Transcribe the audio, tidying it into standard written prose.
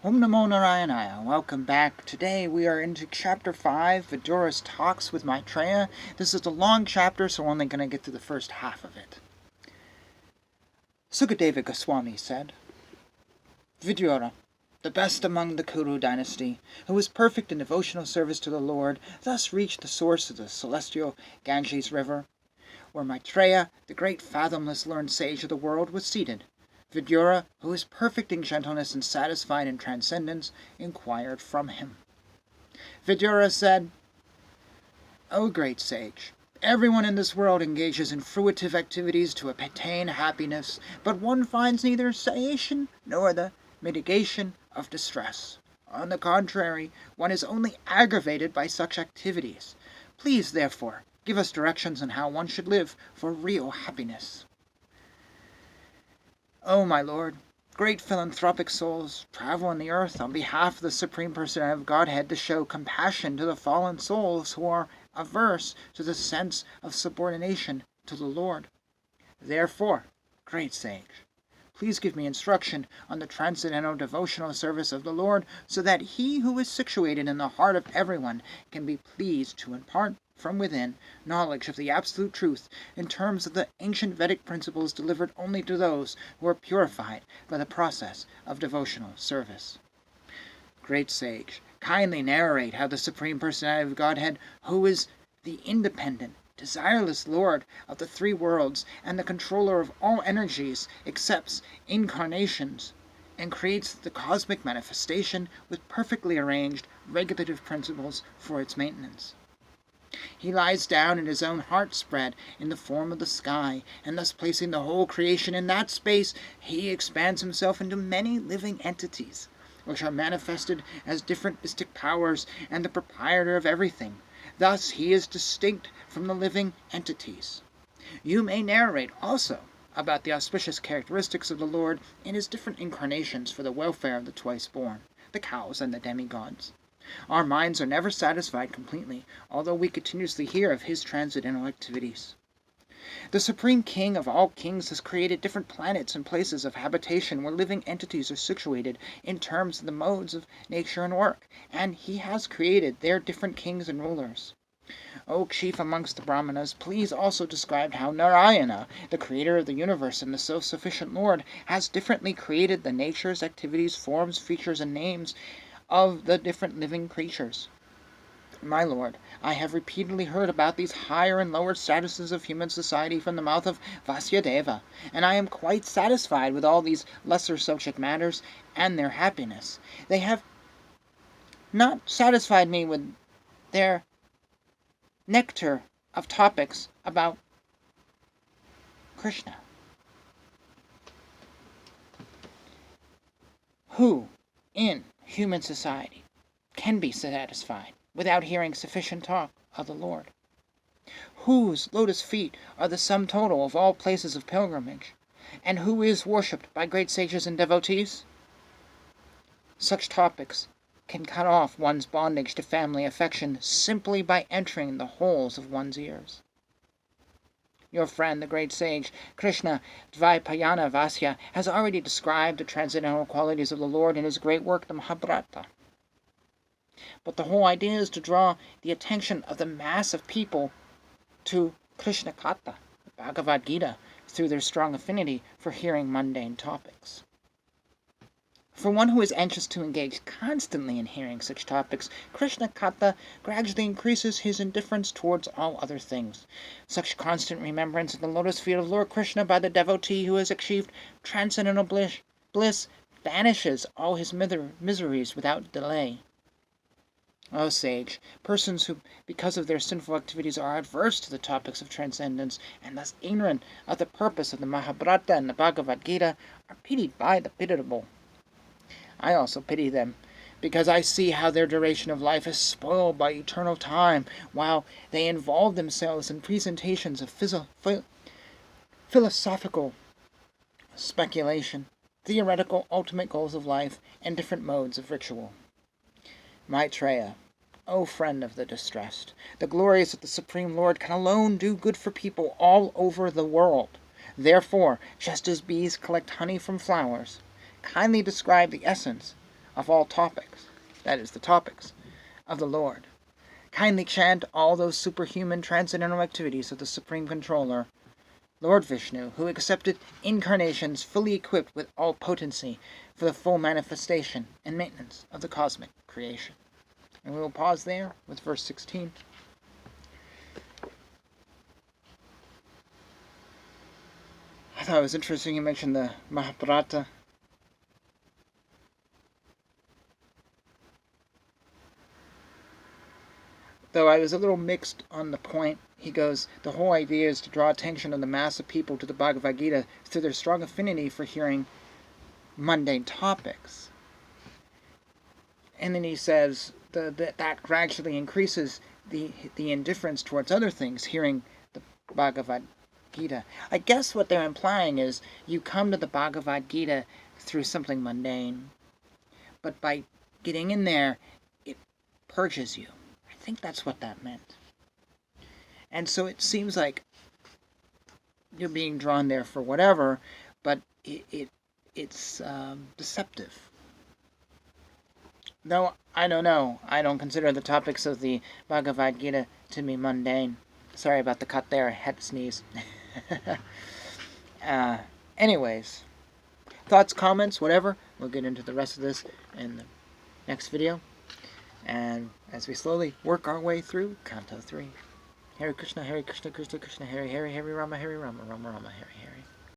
Om Namo Narayana. Welcome back. Today we are into Chapter 5, Vidura's Talks with Maitreya. This is a long chapter, so we're only going to get through the first half of it. Sukadeva Goswami said, Vidura, the best among the Kuru dynasty, who was perfect in devotional service to the Lord, thus reached the source of the celestial Ganges River, where Maitreya, the great fathomless learned sage of the world, was seated. Vidura, who was perfect in gentleness and satisfied in transcendence, inquired from him. Vidura said, O great sage, everyone in this world engages in fruitive activities to attain happiness, but one finds neither cessation nor the mitigation of distress. On the contrary, one is only aggravated by such activities. Please, therefore, give us directions on how one should live for real happiness. O my Lord, great philanthropic souls travel on the earth on behalf of the Supreme Personality of Godhead to show compassion to the fallen souls who are averse to the sense of subordination to the Lord. Therefore, great sage, please give me instruction on the transcendental devotional service of the Lord, so that He who is situated in the heart of everyone can be pleased to impart from within knowledge of the absolute truth in terms of the ancient Vedic principles delivered only to those who are purified by the process of devotional service. Great sage, kindly narrate how the Supreme Personality of Godhead, who is the independent, desireless Lord of the three worlds and the controller of all energies, accepts incarnations and creates the cosmic manifestation with perfectly arranged regulative principles for its maintenance. He lies down in his own heart spread in the form of the sky, and thus placing the whole creation in that space, he expands himself into many living entities, which are manifested as different mystic powers and the proprietor of everything. Thus he is distinct from the living entities. You may narrate also about the auspicious characteristics of the Lord in his different incarnations for the welfare of the twice-born, the cows and the demigods. Our minds are never satisfied completely, although we continuously hear of his transcendental activities. The Supreme King of all kings has created different planets and places of habitation where living entities are situated in terms of the modes of nature and work, and he has created their different kings and rulers. O chief amongst the Brahmanas, please also describe how Narayana, the creator of the universe and the self-sufficient Lord, has differently created the natures, activities, forms, features, and names of the different living creatures. My Lord, I have repeatedly heard about these higher and lower statuses of human society from the mouth of Vasudeva, and I am quite satisfied with all these lesser subject matters and their happiness. They have not satisfied me with their nectar of topics about Krishna. Who, in human society, can be satisfied without hearing sufficient talk of the Lord? Whose lotus feet are the sum total of all places of pilgrimage, and who is worshipped by great sages and devotees? Such topics can cut off one's bondage to family affection simply by entering the holes of one's ears. Your friend, the great sage Krishna Dvaipayana Vasya, has already described the transcendental qualities of the Lord in his great work, the Mahabharata. But the whole idea is to draw the attention of the mass of people to Krishna Katha, the Bhagavad Gita, through their strong affinity for hearing mundane topics. For one who is anxious to engage constantly in hearing such topics, Krishna Katha gradually increases his indifference towards all other things. Such constant remembrance of the lotus feet of Lord Krishna by the devotee who has achieved transcendental bliss banishes all his miseries without delay. O sage, persons who, because of their sinful activities, are adverse to the topics of transcendence, and thus ignorant of the purpose of the Mahabharata and the Bhagavad Gita, are pitied by the pitiable. I also pity them, because I see how their duration of life is spoiled by eternal time, while they involve themselves in presentations of philosophical speculation, theoretical ultimate goals of life, and different modes of ritual. Maitreya, O friend of the distressed, the glories of the Supreme Lord can alone do good for people all over the world. Therefore, just as bees collect honey from flowers, kindly describe the essence of all topics, that is, the topics of the Lord. Kindly chant all those superhuman transcendental activities of the Supreme Controller, Lord Vishnu, who accepted incarnations fully equipped with all potency for the full manifestation and maintenance of the cosmic creation. And we will pause there with verse 16. I thought it was interesting you mentioned the Mahabharata. Though I was a little mixed on the point. He goes, the whole idea is to draw attention of the mass of people to the Bhagavad Gita through their strong affinity for hearing mundane topics. And then he says that gradually increases the indifference towards other things, hearing the Bhagavad Gita. I guess what they're implying is you come to the Bhagavad Gita through something mundane, but by getting in there, it purges you. I think that's what that meant. And so it seems like you're being drawn there for whatever, but it's deceptive. No, I don't know. I don't consider the topics of the Bhagavad Gita to be mundane. Sorry about the cut there. I had to sneeze. Anyways, thoughts, comments, whatever. We'll get into the rest of this in the next video. And as we slowly work our way through Canto 3. Hare Krishna, Krishna Krishna, Hare Hare, Hare Rama, Rama Rama, Hare Hare.